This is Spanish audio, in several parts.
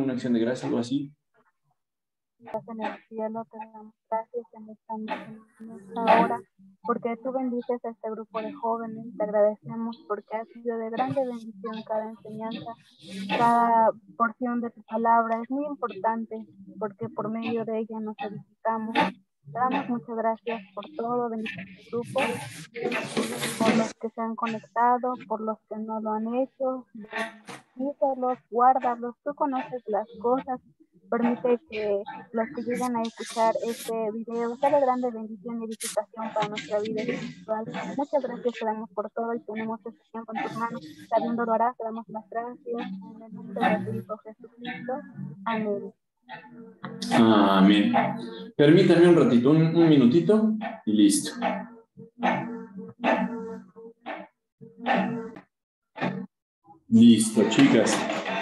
una acción de gracias, algo así. En el cielo te damos gracias en esta hora, porque tú bendices a este grupo de jóvenes. Te agradecemos porque ha sido de grande bendición cada enseñanza, cada porción de tu palabra. Es muy importante porque por medio de ella nos edificamos. Te damos muchas gracias por todo, bendice este grupo, por los que se han conectado, por los que no lo han hecho. Bendícelos, guárdalos, tú conoces las cosas. Permite que los que llegan a escuchar este video sea de grande bendición y edificación para nuestra vida espiritual. Muchas gracias te damos por todo y tenemos esta tiempo en tus manos. Sabiendo lo harás, te damos las gracias en el nombre de tu Hijo Jesucristo. Amén. Amén. Permítame un ratito, un minutito y listo. Listo, chicas.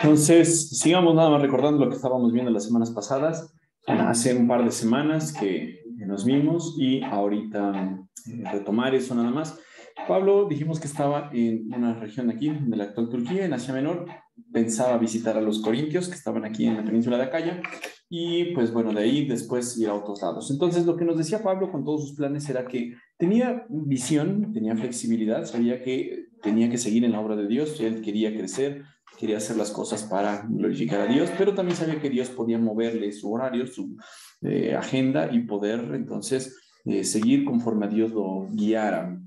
Entonces, sigamos nada más recordando lo que estábamos viendo las semanas pasadas. Hace un par de semanas que nos vimos y ahorita retomar eso nada más. Pablo, dijimos que estaba en una región aquí, de la actual Turquía, en Asia Menor. Pensaba visitar a los corintios que estaban aquí en la península de Acaya y pues bueno, de ahí después ir a otros lados. Entonces, lo que nos decía Pablo con todos sus planes era que tenía visión, tenía flexibilidad, sabía que tenía que seguir en la obra de Dios, él quería crecer, quería hacer las cosas para glorificar a Dios, pero también sabía que Dios podía moverle su horario, su agenda y poder entonces seguir conforme a Dios lo guiara.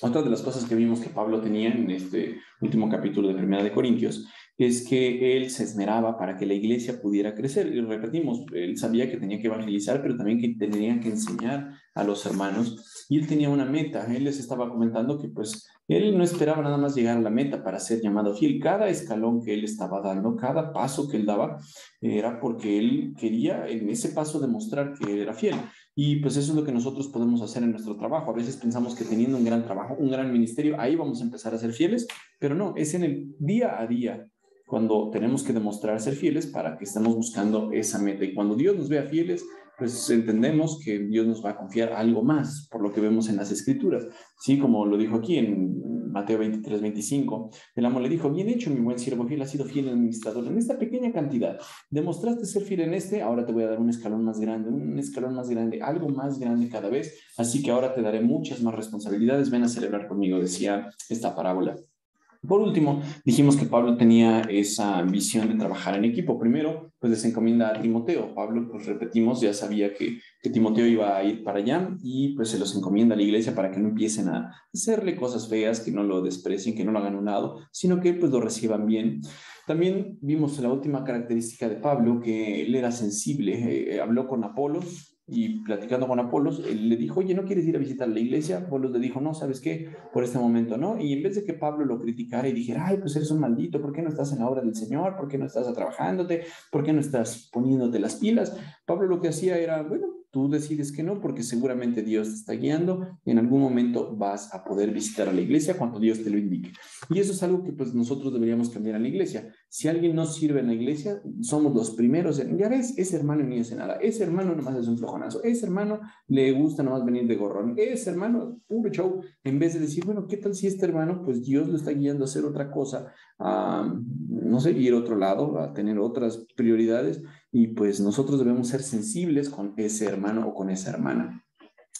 Otra de las cosas que vimos que Pablo tenía en este último capítulo de Primera de Corintios es que él se esmeraba para que la iglesia pudiera crecer. Y repetimos, él sabía que tenía que evangelizar, pero también que tenía que enseñar a los hermanos. Y él tenía una meta. Él les estaba comentando que pues él no esperaba nada más llegar a la meta para ser llamado fiel. Cada escalón que él estaba dando, cada paso que él daba, era porque él quería en ese paso demostrar que era fiel. Y pues eso es lo que nosotros podemos hacer en nuestro trabajo. A veces pensamos que teniendo un gran trabajo, un gran ministerio, ahí vamos a empezar a ser fieles, pero no, es en el día a día cuando tenemos que demostrar ser fieles para que estemos buscando esa meta. Y cuando Dios nos vea fieles, pues entendemos que Dios nos va a confiar algo más, por lo que vemos en las Escrituras. Sí, como lo dijo aquí en Mateo 23, 25, el amo le dijo, bien hecho, mi buen siervo fiel, has sido fiel administrador en esta pequeña cantidad. Demostraste ser fiel en este, ahora te voy a dar un escalón más grande, algo más grande cada vez, así que ahora te daré muchas más responsabilidades, ven a celebrar conmigo, decía esta parábola. Por último, dijimos que Pablo tenía esa visión de trabajar en equipo. Primero, pues les encomienda a Timoteo. Pablo, pues repetimos, ya sabía que Timoteo iba a ir para allá y pues se los encomienda a la iglesia para que no empiecen a hacerle cosas feas, que no lo desprecien, que no lo hagan a un lado, sino que pues lo reciban bien. También vimos la última característica de Pablo, que él era sensible. Habló con Apolos y platicando con Apolos, él le dijo, oye, ¿no quieres ir a visitar la iglesia? Apolos le dijo, no, ¿sabes qué? Por este momento no. Y en vez de que Pablo lo criticara y dijera, ay, pues eres un maldito, ¿por qué no estás en la obra del Señor? ¿Por qué no estás trabajándote? ¿Por qué no estás poniéndote las pilas? Pablo lo que hacía era, bueno, tú decides que no, porque seguramente Dios te está guiando. En algún momento vas a poder visitar a la iglesia cuando Dios te lo indique. Y eso es algo que pues nosotros deberíamos cambiar en la iglesia. Si alguien no sirve en la iglesia, somos los primeros. Ya ves, ese hermano ni hace nada. Ese hermano nomás es un flojonazo. Ese hermano le gusta nomás venir de gorrón. Ese hermano, puro show. En vez de decir, bueno, ¿qué tal si este hermano, pues Dios lo está guiando a hacer otra cosa, a, no sé, ir a otro lado, a tener otras prioridades? Y pues nosotros debemos ser sensibles con ese hermano o con esa hermana.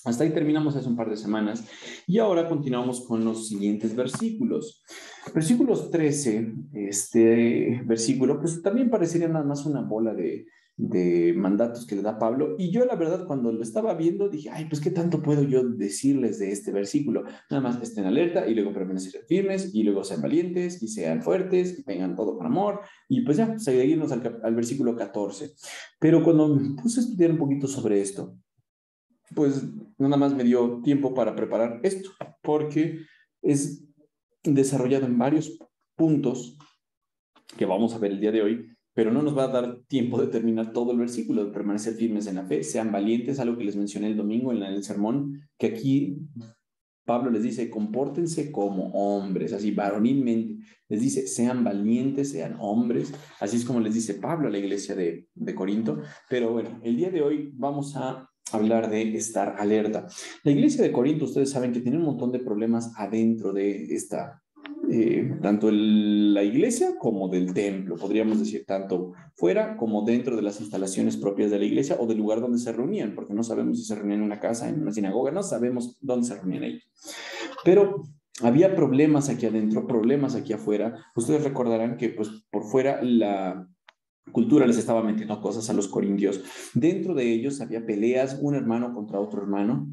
Hasta ahí terminamos hace un par de semanas y ahora continuamos con los siguientes versículos. Versículos 13, este versículo, pues también parecería nada más una bola de mandatos que le da Pablo. Y yo la verdad cuando lo estaba viendo dije, ay, pues qué tanto puedo yo decirles de este versículo. Nada más estén alerta y luego permanecer firmes y luego sean valientes y sean fuertes y tengan todo con amor. Y pues ya, seguirnos al versículo 14. Pero cuando me puse a estudiar un poquito sobre esto, pues nada más me dio tiempo para preparar esto, porque es desarrollado en varios puntos que vamos a ver el día de hoy, pero no nos va a dar tiempo de terminar todo el versículo, de permanecer firmes en la fe, sean valientes, algo que les mencioné el domingo en el sermón, que aquí Pablo les dice, compórtense como hombres, así varonilmente, les dice, sean valientes, sean hombres, así es como les dice Pablo a la iglesia de Corinto, pero bueno, el día de hoy vamos a hablar de estar alerta. La iglesia de Corinto, ustedes saben que tiene un montón de problemas adentro de esta tanto la iglesia como del templo, podríamos decir, tanto fuera como dentro de las instalaciones propias de la iglesia o del lugar donde se reunían, porque no sabemos si se reunían en una casa, en una sinagoga, no sabemos dónde se reunían ellos. Pero había problemas aquí adentro, problemas aquí afuera. Ustedes recordarán que pues, por fuera la cultura les estaba metiendo cosas a los corintios. Dentro de ellos había peleas, un hermano contra otro hermano,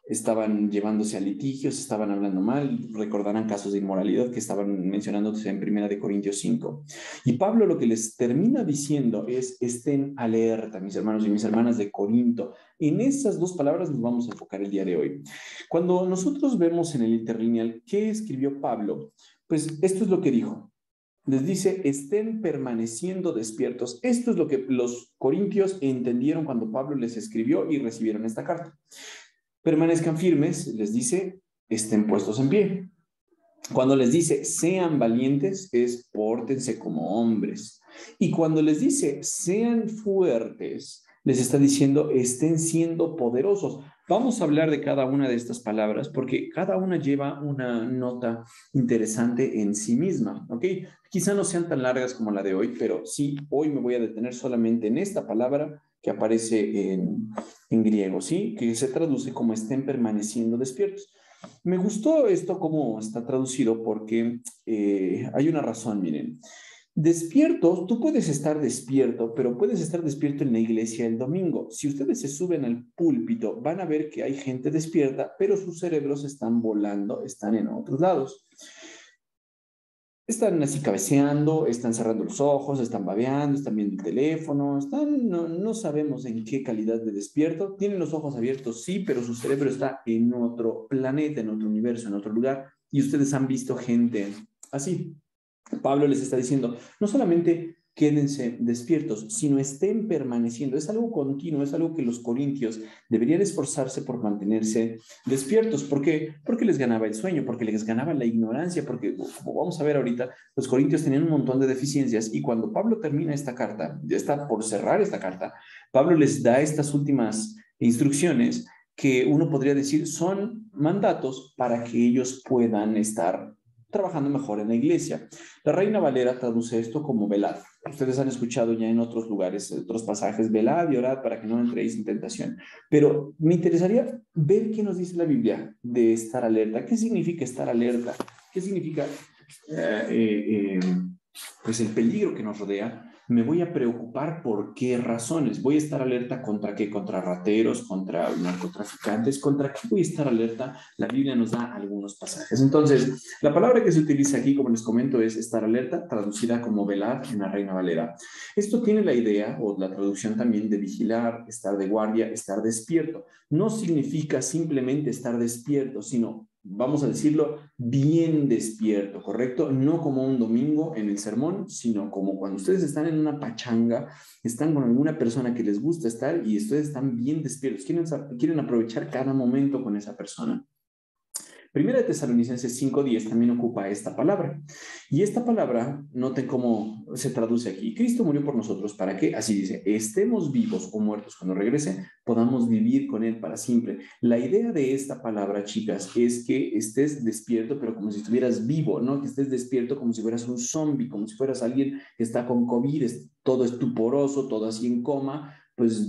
estaban llevándose a litigios, estaban hablando mal, recordarán casos de inmoralidad que estaban mencionándose en Primera de Corintios 5. Y Pablo lo que les termina diciendo es, estén alerta, mis hermanos y mis hermanas de Corinto. En esas dos palabras nos vamos a enfocar el día de hoy. Cuando nosotros vemos en el interlineal qué escribió Pablo, pues esto es lo que dijo. Les dice, estén permaneciendo despiertos. Esto es lo que los corintios entendieron cuando Pablo les escribió y recibieron esta carta. Permanezcan firmes, les dice, estén puestos en pie. Cuando les dice, sean valientes, es pórtense como hombres. Y cuando les dice, sean fuertes, les está diciendo, estén siendo poderosos. Vamos a hablar de cada una de estas palabras porque cada una lleva una nota interesante en sí misma, ¿ok? Quizá no sean tan largas como la de hoy, pero sí, hoy me voy a detener solamente en esta palabra que aparece en griego, ¿sí? Que se traduce como estén permaneciendo despiertos. Me gustó esto como está traducido porque hay una razón, miren. Despierto, tú puedes estar despierto, pero puedes estar despierto en la iglesia el domingo. Si ustedes se suben al púlpito, van a ver que hay gente despierta, pero sus cerebros están volando, están en otros lados. Están así cabeceando, están cerrando los ojos, están babeando, están viendo el teléfono, no sabemos en qué calidad de despierto. Tienen los ojos abiertos, sí, pero su cerebro está en otro planeta, en otro universo, en otro lugar. Y ustedes han visto gente así. Pablo les está diciendo, no solamente quédense despiertos, sino estén permaneciendo. Es algo continuo, es algo que los corintios deberían esforzarse por mantenerse despiertos. ¿Por qué? Porque les ganaba el sueño, porque les ganaba la ignorancia, porque, como vamos a ver ahorita, los corintios tenían un montón de deficiencias y cuando Pablo termina esta carta, ya está por cerrar esta carta, Pablo les da estas últimas instrucciones que uno podría decir son mandatos para que ellos puedan estar trabajando mejor en la iglesia. La Reina Valera traduce esto como velad. Ustedes han escuchado ya en otros lugares, en otros pasajes, velad y orad para que no entréis en tentación. Pero me interesaría ver qué nos dice la Biblia de estar alerta. ¿Qué significa estar alerta? ¿Qué significa pues el peligro que nos rodea? Me voy a preocupar por qué razones. Voy a estar alerta contra qué, contra rateros, contra narcotraficantes, contra qué voy a estar alerta. La Biblia nos da algunos pasajes. Entonces, la palabra que se utiliza aquí, como les comento, es estar alerta, traducida como velar en la Reina Valera. Esto tiene la idea, o la traducción también, de vigilar, estar de guardia, estar despierto. No significa simplemente estar despierto, sino vamos a decirlo, bien despierto, ¿correcto? No como un domingo en el sermón, sino como cuando ustedes están en una pachanga, están con alguna persona que les gusta estar y ustedes están bien despiertos, quieren aprovechar cada momento con esa persona. Primera de Tesalonicenses 5:10 también ocupa esta palabra. Y esta palabra, noten cómo se traduce aquí. Cristo murió por nosotros para que, así dice, estemos vivos o muertos cuando regrese, podamos vivir con Él para siempre. La idea de esta palabra, chicas, es que estés despierto, pero como si estuvieras vivo, ¿no? Que estés despierto como si fueras un zombie, como si fueras alguien que está con COVID, todo estuporoso, todo así en coma, pues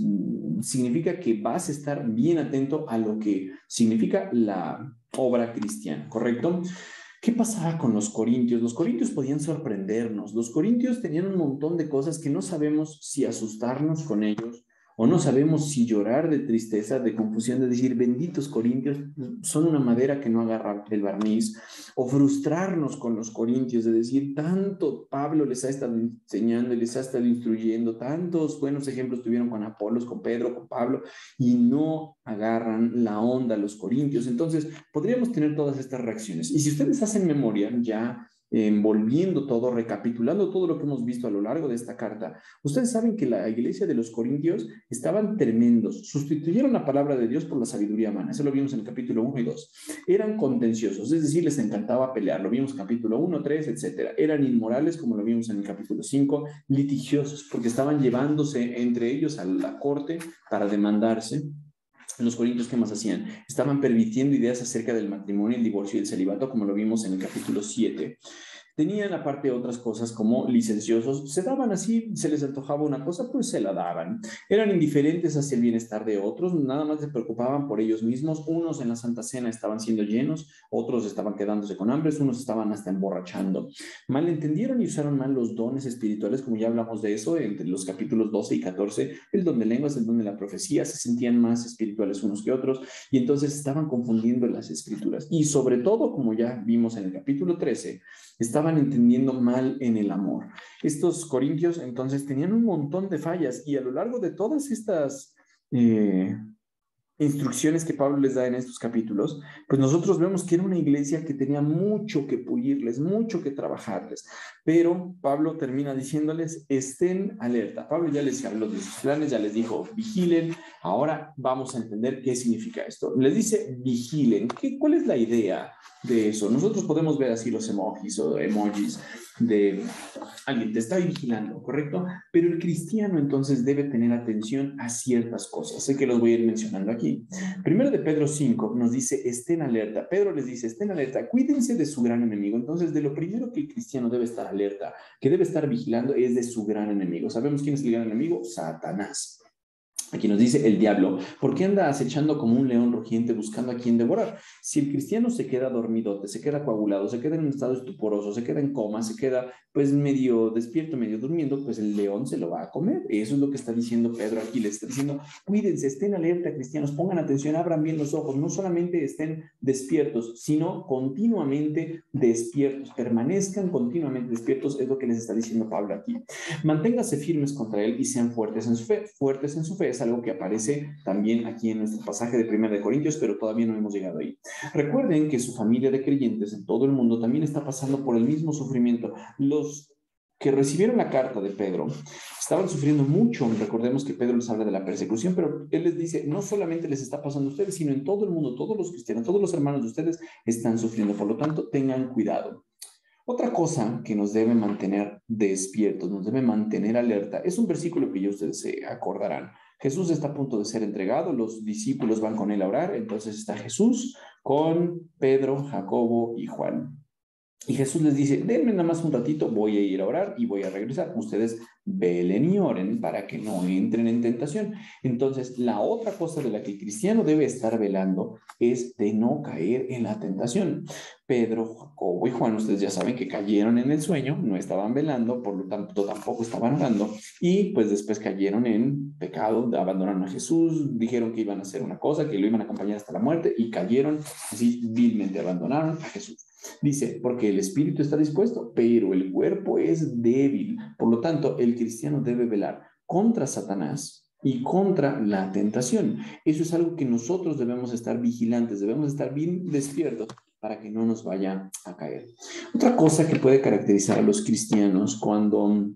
significa que vas a estar bien atento a lo que significa la obra cristiana, ¿correcto? ¿Qué pasaba con los corintios? Los corintios podían sorprendernos. Los corintios tenían un montón de cosas que no sabemos si asustarnos con ellos o no sabemos si llorar de tristeza, de confusión, de decir, benditos corintios, son una madera que no agarra el barniz, o frustrarnos con los corintios, de decir, tanto Pablo les ha estado enseñando y les ha estado instruyendo, tantos buenos ejemplos tuvieron con Apolos, con Pedro, con Pablo, y no agarran la onda los corintios. Entonces, podríamos tener todas estas reacciones. Y si ustedes hacen memoria, ya envolviendo todo, recapitulando todo lo que hemos visto a lo largo de esta carta, ustedes saben que la iglesia de los corintios estaban tremendos, sustituyeron la palabra de Dios por la sabiduría humana, eso lo vimos en el capítulo 1 y 2, eran contenciosos, es decir, les encantaba pelear, lo vimos en el capítulo 1, 3, etcétera, eran inmorales, como lo vimos en el capítulo 5, litigiosos, porque estaban llevándose entre ellos a la corte para demandarse. Los corintios, ¿qué más hacían? Estaban permitiendo ideas acerca del matrimonio, el divorcio y el celibato, como lo vimos en el capítulo 7. Tenían aparte otras cosas como licenciosos, se daban así, se les antojaba una cosa, pues se la daban. Eran indiferentes hacia el bienestar de otros, nada más se preocupaban por ellos mismos. Unos en la Santa Cena estaban siendo llenos, otros estaban quedándose con hambres, unos estaban hasta emborrachando. Malentendieron y usaron mal los dones espirituales, como ya hablamos de eso entre los capítulos 12 y 14, el don de lenguas, el don de la profecía, se sentían más espirituales unos que otros y entonces estaban confundiendo las escrituras. Y sobre todo, como ya vimos en el capítulo 13, estaban entendiendo mal en el amor. Estos corintios entonces tenían un montón de fallas y a lo largo de todas estas instrucciones que Pablo les da en estos capítulos, pues nosotros vemos que era una iglesia que tenía mucho que pulirles, mucho que trabajarles, pero Pablo termina diciéndoles, estén alerta. Pablo ya les habló de sus planes, ya les dijo, vigilen, ahora vamos a entender qué significa esto. Les dice, vigilen. ¿Cuál es la idea de eso? Nosotros podemos ver así los emojis o emojis de alguien te está vigilando, ¿correcto? Pero el cristiano entonces debe tener atención a ciertas cosas. Sé que los voy a ir mencionando aquí. Primero de Pedro 5 nos dice, estén alerta. Pedro les dice, estén alerta, cuídense de su gran enemigo. Entonces, de lo primero que el cristiano debe estar alerta, que debe estar vigilando, es de su gran enemigo. ¿Sabemos quién es el gran enemigo? Satanás. Aquí nos dice el diablo, ¿por qué anda acechando como un león rugiente buscando a quien devorar? Si el cristiano se queda dormidote, se queda coagulado, se queda en un estado estuporoso, se queda en coma, se queda pues medio despierto, medio durmiendo, pues el león se lo va a comer. Eso es lo que está diciendo Pedro aquí. Le está diciendo, cuídense, estén alerta, cristianos, pongan atención, abran bien los ojos, no solamente estén despiertos, sino continuamente despiertos, permanezcan continuamente despiertos, es lo que les está diciendo Pablo aquí. Manténganse firmes contra él y sean fuertes en su fe. Fuertes en su fe es algo que aparece también aquí en nuestro pasaje de 1 de Corintios, pero todavía no hemos llegado ahí. Recuerden que su familia de creyentes en todo el mundo también está pasando por el mismo sufrimiento. Los que recibieron la carta de Pedro estaban sufriendo mucho. Recordemos que Pedro les habla de la persecución, pero él les dice, no solamente les está pasando a ustedes, sino en todo el mundo, todos los cristianos, todos los hermanos de ustedes están sufriendo. Por lo tanto, tengan cuidado. Otra cosa que nos debe mantener despiertos, nos debe mantener alerta, es un versículo que ya ustedes se acordarán. Jesús está a punto de ser entregado, los discípulos van con él a orar, entonces está Jesús con Pedro, Jacobo y Juan. Y Jesús les dice, denme nada más un ratito, voy a ir a orar y voy a regresar. Ustedes velen y oren para que no entren en tentación. Entonces, la otra cosa de la que el cristiano debe estar velando es de no caer en la tentación. Pedro, Jacobo y Juan, ustedes ya saben que cayeron en el sueño, no estaban velando, por lo tanto tampoco estaban orando, y pues después cayeron en pecado, abandonaron a Jesús, dijeron que iban a hacer una cosa, que lo iban a acompañar hasta la muerte, y cayeron así vilmente, abandonaron a Jesús. Dice, porque el espíritu está dispuesto, pero el cuerpo es débil. Por lo tanto, el cristiano debe velar contra Satanás y contra la tentación. Eso es algo que nosotros debemos estar vigilantes, debemos estar bien despiertos para que no nos vaya a caer. Otra cosa que puede caracterizar a los cristianos cuando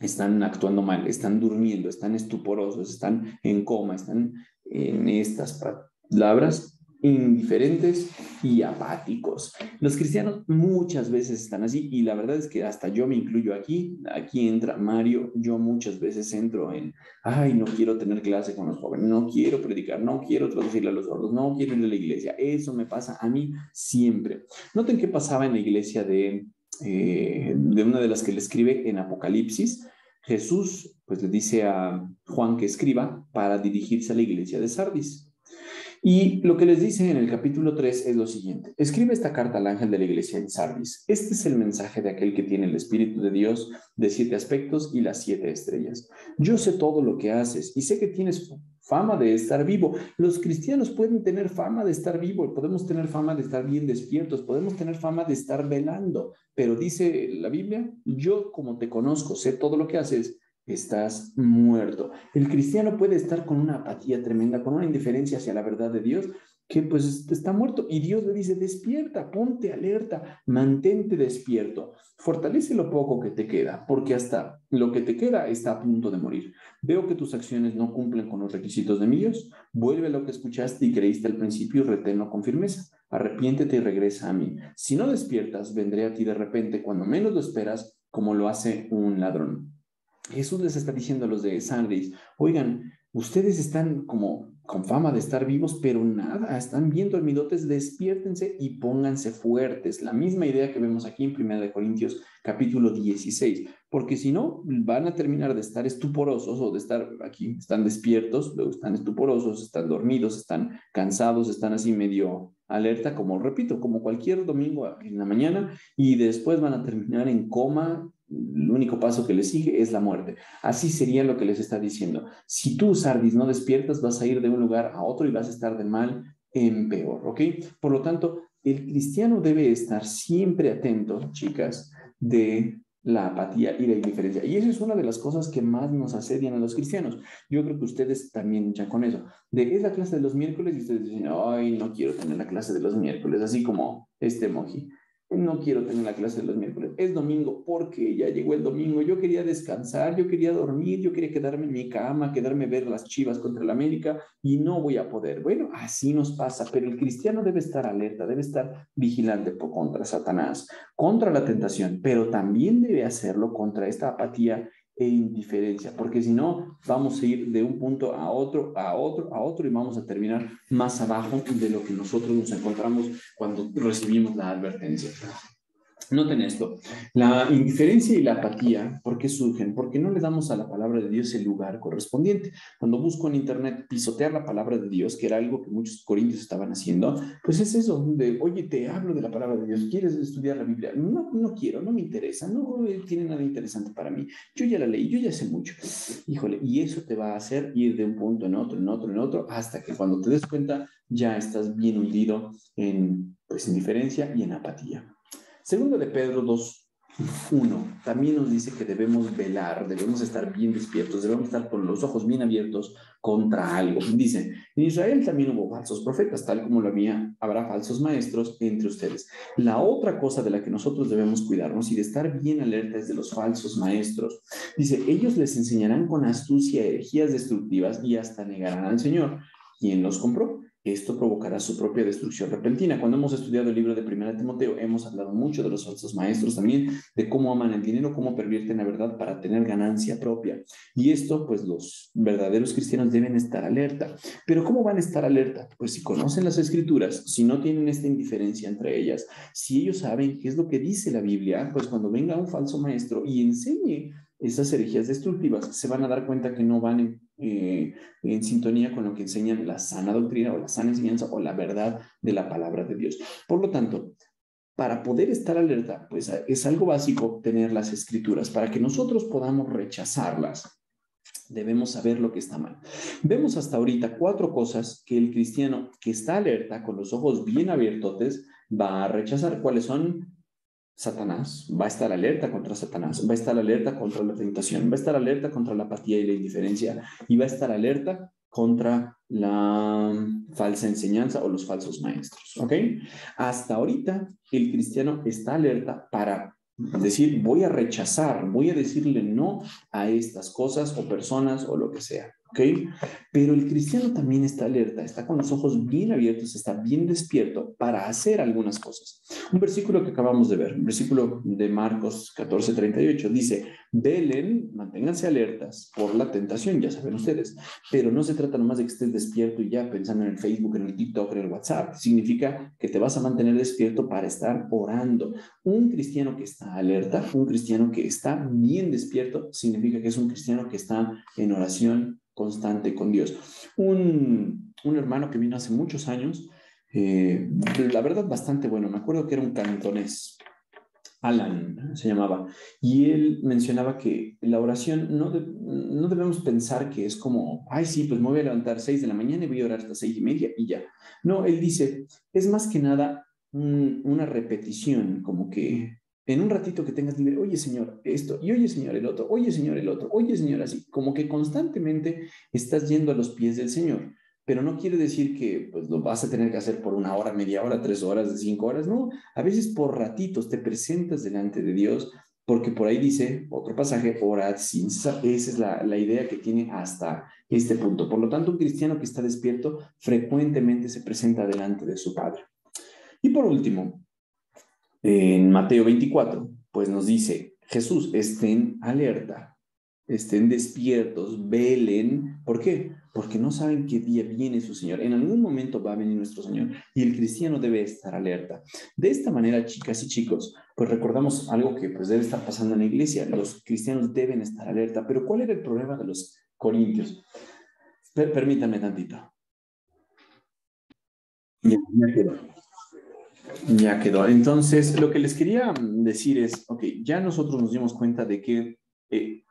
están actuando mal, están durmiendo, están estuporosos, están en coma, están en estas palabras, indiferentes y apáticos. Los cristianos muchas veces están así y la verdad es que hasta yo me incluyo aquí, aquí entra Mario, yo muchas veces entro en, ay, no quiero tener clase con los jóvenes, no quiero predicar, no quiero traducirle a los sordos, no quiero ir a la iglesia, eso me pasa a mí siempre. Noten qué pasaba en la iglesia de una de las que le escribe en Apocalipsis. Jesús pues le dice a Juan que escriba para dirigirse a la iglesia de Sardis. Y lo que les dice en el capítulo 3 es lo siguiente. Escribe esta carta al ángel de la iglesia en Sardis. Este es el mensaje de aquel que tiene el Espíritu de Dios de 7 aspectos y las 7 estrellas. Yo sé todo lo que haces y sé que tienes fama de estar vivo. Los cristianos pueden tener fama de estar vivo, podemos tener fama de estar bien despiertos, podemos tener fama de estar velando, pero dice la Biblia, yo como te conozco, sé todo lo que haces, estás muerto. El cristiano puede estar con una apatía tremenda, con una indiferencia hacia la verdad de Dios, que pues está muerto. Y Dios le dice, despierta, ponte alerta, mantente despierto, fortalece lo poco que te queda, porque hasta lo que te queda está a punto de morir. Veo que tus acciones no cumplen con los requisitos de mi Dios. Vuelve a lo que escuchaste y creíste al principio y reténlo con firmeza. Arrepiéntete y regresa a mí. Si no despiertas, vendré a ti de repente, cuando menos lo esperas, como lo hace un ladrón. Jesús les está diciendo a los de Sardis, oigan, ustedes están como con fama de estar vivos, pero nada, están bien dormidotes, despiértense y pónganse fuertes. La misma idea que vemos aquí en 1 Corintios capítulo 16, porque si no, van a terminar de estar estuporosos o de estar aquí, están despiertos, luego están estuporosos, están dormidos, están cansados, están así medio alerta, como repito, como cualquier domingo en la mañana, y después van a terminar en coma. El único paso que les sigue es la muerte. Así sería lo que les está diciendo. Si tú, Sardis, no despiertas, vas a ir de un lugar a otro y vas a estar de mal en peor, ¿ok? Por lo tanto, el cristiano debe estar siempre atento, chicas, de la apatía y la indiferencia. Y eso es una de las cosas que más nos asedian a los cristianos. Yo creo que ustedes también ya con eso. Es la clase de los miércoles y ustedes dicen, ay, no quiero tener la clase de los miércoles, así como este emoji. No quiero tener la clase de los miércoles. Es domingo porque ya llegó el domingo. Yo quería descansar, yo quería dormir, yo quería quedarme en mi cama, quedarme a ver las Chivas contra el América y no voy a poder. Bueno, así nos pasa, pero el cristiano debe estar alerta, debe estar vigilante contra Satanás, contra la tentación, pero también debe hacerlo contra esta apatía e indiferencia, porque si no, vamos a ir de un punto a otro, a otro, a otro y vamos a terminar más abajo de lo que nosotros nos encontramos cuando recibimos la advertencia. Noten esto, la indiferencia y la apatía, ¿por qué surgen? Porque no le damos a la palabra de Dios el lugar correspondiente. Cuando busco en internet pisotear la palabra de Dios, que era algo que muchos corintios estaban haciendo, pues es eso, de, oye, te hablo de la palabra de Dios, ¿quieres estudiar la Biblia? No, no quiero, no me interesa, no tiene nada interesante para mí. Yo ya la leí, yo ya sé mucho. Híjole, y eso te va a hacer ir de un punto en otro, en otro, en otro, hasta que cuando te des cuenta ya estás bien hundido en pues, indiferencia y en apatía. Segundo de Pedro 2:1 también nos dice que debemos velar, debemos estar bien despiertos, debemos estar con los ojos bien abiertos contra algo. Dice, en Israel también hubo falsos profetas, tal como lo había, habrá falsos maestros entre ustedes. La otra cosa de la que nosotros debemos cuidarnos y de estar bien alerta es de los falsos maestros. Dice, ellos les enseñarán con astucia herejías destructivas y hasta negarán al Señor. ¿Quién los compró? Esto provocará su propia destrucción repentina. Cuando hemos estudiado el libro de 1 Timoteo, hemos hablado mucho de los falsos maestros también, de cómo aman el dinero, cómo pervierten la verdad para tener ganancia propia. Y esto, pues los verdaderos cristianos deben estar alerta. Pero ¿cómo van a estar alerta? Pues si conocen las escrituras, si no tienen esta indiferencia entre ellas, si ellos saben qué es lo que dice la Biblia, pues cuando venga un falso maestro y enseñe esas herejías destructivas, se van a dar cuenta que no van en sintonía con lo que enseñan la sana doctrina o la sana enseñanza o la verdad de la palabra de Dios. Por lo tanto, para poder estar alerta, pues es algo básico tener las escrituras. Para que nosotros podamos rechazarlas, debemos saber lo que está mal. Vemos hasta ahorita 4 cosas que el cristiano que está alerta, con los ojos bien abiertos, va a rechazar. ¿Cuáles son? Satanás, va a estar alerta contra Satanás, va a estar alerta contra la tentación, va a estar alerta contra la apatía y la indiferencia y va a estar alerta contra la falsa enseñanza o los falsos maestros, ¿ok? Hasta ahorita el cristiano está alerta para decir, voy a rechazar, voy a decirle no a estas cosas o personas o lo que sea, ¿ok? Pero el cristiano también está alerta, está con los ojos bien abiertos, está bien despierto para hacer algunas cosas. Un versículo que acabamos de ver, un versículo de Marcos 14:38, dice, velen, manténganse alertas por la tentación, ya saben ustedes, pero no se trata nomás de que estés despierto y ya pensando en el Facebook, en el TikTok, en el WhatsApp, significa que te vas a mantener despierto para estar orando. Un cristiano que está alerta, un cristiano que está bien despierto, significa que es un cristiano que está en oración constante con Dios. Un hermano que vino hace muchos años, la verdad bastante bueno, me acuerdo que era un cantonés, Alan se llamaba, y él mencionaba que la oración no debemos pensar que es como, ay sí, pues me voy a levantar 6 de la mañana y voy a orar hasta 6:30 y ya. No, él dice, es más que nada una repetición, como que en un ratito que tengas libre, oye Señor, esto, y oye Señor el otro, oye Señor el otro, oye Señor así, como que constantemente estás yendo a los pies del Señor. Pero no quiere decir que pues, lo vas a tener que hacer por 1 hora, media hora, 3 horas, 5 horas. No, a veces por ratitos te presentas delante de Dios, porque por ahí dice otro pasaje, orad sin cesar. Esa es la idea que tiene hasta este punto. Por lo tanto, un cristiano que está despierto frecuentemente se presenta delante de su Padre. Y por último, en Mateo 24, pues nos dice, Jesús, estén alerta, estén despiertos, velen. ¿Por qué? Porque no saben qué día viene su Señor. En algún momento va a venir nuestro Señor y el cristiano debe estar alerta. De esta manera, chicas y chicos, pues recordamos algo que pues debe estar pasando en la iglesia. Los cristianos deben estar alerta. Pero ¿cuál era el problema de los corintios? Permítanme tantito. Ya quedó. Ya quedó. Entonces, lo que les quería decir es, ok, ya nosotros nos dimos cuenta de que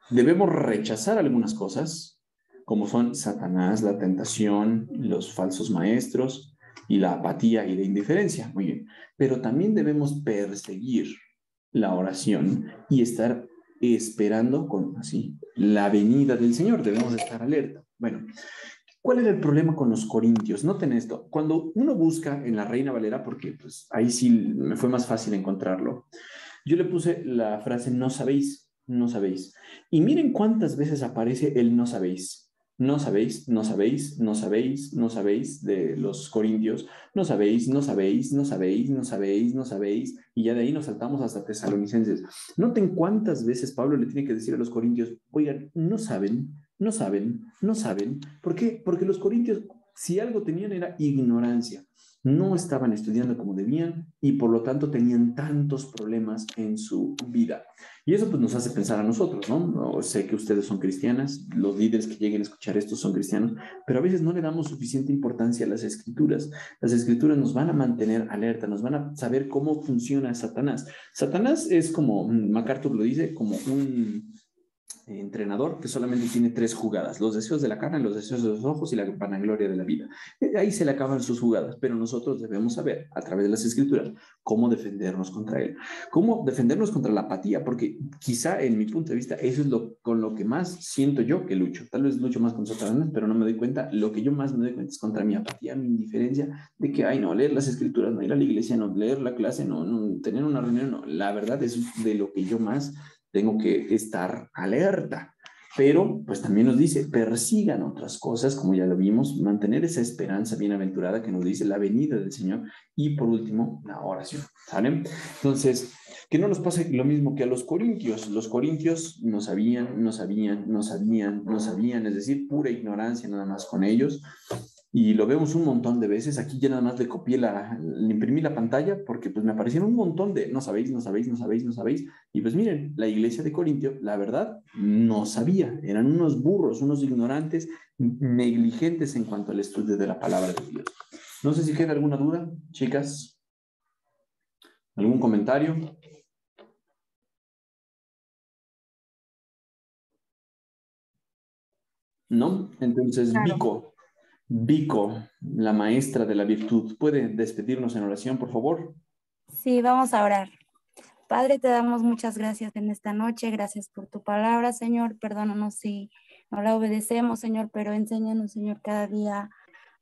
debemos rechazar algunas cosas, como son Satanás, la tentación, los falsos maestros y la apatía y la indiferencia. Muy bien. Pero también debemos perseguir la oración y estar esperando con así la venida del Señor. Debemos estar alerta. Bueno, ¿cuál era el problema con los corintios? Noten esto. Cuando uno busca en la Reina Valera, porque pues, ahí sí me fue más fácil encontrarlo, yo le puse la frase no sabéis, no sabéis. Y miren cuántas veces aparece el no sabéis. No sabéis, no sabéis, no sabéis, no sabéis de los corintios. No sabéis, no sabéis, no sabéis, no sabéis, no sabéis. Y ya de ahí nos saltamos hasta tesalonicenses. Noten cuántas veces Pablo le tiene que decir a los corintios, oigan, no saben, no saben, no saben. ¿Por qué? Porque los corintios, si algo tenían era ignorancia. No estaban estudiando como debían y por lo tanto tenían tantos problemas en su vida. Y eso pues nos hace pensar a nosotros, ¿no? No sé que ustedes son cristianas, los líderes que lleguen a escuchar esto son cristianos, pero a veces no le damos suficiente importancia a las escrituras. Las escrituras nos van a mantener alerta, nos van a saber cómo funciona Satanás. Satanás es como, MacArthur lo dice, como un entrenador que solamente tiene 3 jugadas: los deseos de la carne, los deseos de los ojos y la vanagloria de la vida. Ahí se le acaban sus jugadas, pero nosotros debemos saber a través de las escrituras cómo defendernos contra él, cómo defendernos contra la apatía, porque quizá en mi punto de vista eso es con lo que más siento yo que lucho. Tal vez lucho más con Satanás, pero no me doy cuenta. Lo que yo más me doy cuenta es contra mi apatía, mi indiferencia de que, ay, no, leer las escrituras, no ir a la iglesia, no leer la clase, no, no tener una reunión, no. La verdad es de lo que yo más tengo que estar alerta. Pero, pues también nos dice, persigan otras cosas, como ya lo vimos, mantener esa esperanza bienaventurada que nos dice la venida del Señor. Y por último, la oración, ¿sale? Entonces, que no nos pase lo mismo que a los corintios. Los corintios no sabían, no sabían, no sabían, no sabían, es decir, pura ignorancia nada más con ellos. Y lo vemos un montón de veces. Aquí ya nada más le copié le imprimí la pantalla porque pues me aparecieron un montón de no sabéis, no sabéis, no sabéis, no sabéis. Y pues miren, la iglesia de Corintio, la verdad, no sabía. Eran unos burros, unos ignorantes, negligentes en cuanto al estudio de la palabra de Dios. No sé si queda alguna duda, chicas. ¿Algún comentario? ¿No? Entonces, Claro. Vico, la maestra de la virtud, ¿puede despedirnos en oración, por favor? Sí, vamos a orar. Padre, te damos muchas gracias en esta noche. Gracias por tu palabra, Señor. Perdónanos si no la obedecemos, Señor, pero enséñanos, Señor, cada día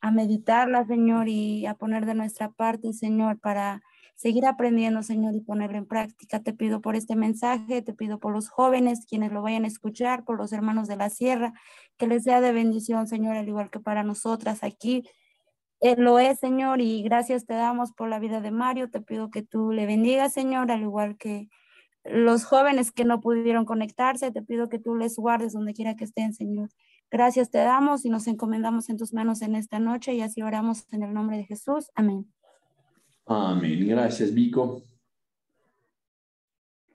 a meditarla, Señor, y a poner de nuestra parte, Señor, para seguir aprendiendo, Señor, y ponerlo en práctica. Te pido por este mensaje, te pido por los jóvenes, quienes lo vayan a escuchar, por los hermanos de la sierra, que les sea de bendición, Señor, al igual que para nosotras aquí. Él lo es, Señor, y gracias te damos por la vida de Mario. Te pido que tú le bendigas, Señor, al igual que los jóvenes que no pudieron conectarse. Te pido que tú les guardes donde quiera que estén, Señor. Gracias te damos y nos encomendamos en tus manos en esta noche y así oramos en el nombre de Jesús. Amén. Amén. Gracias, Vico.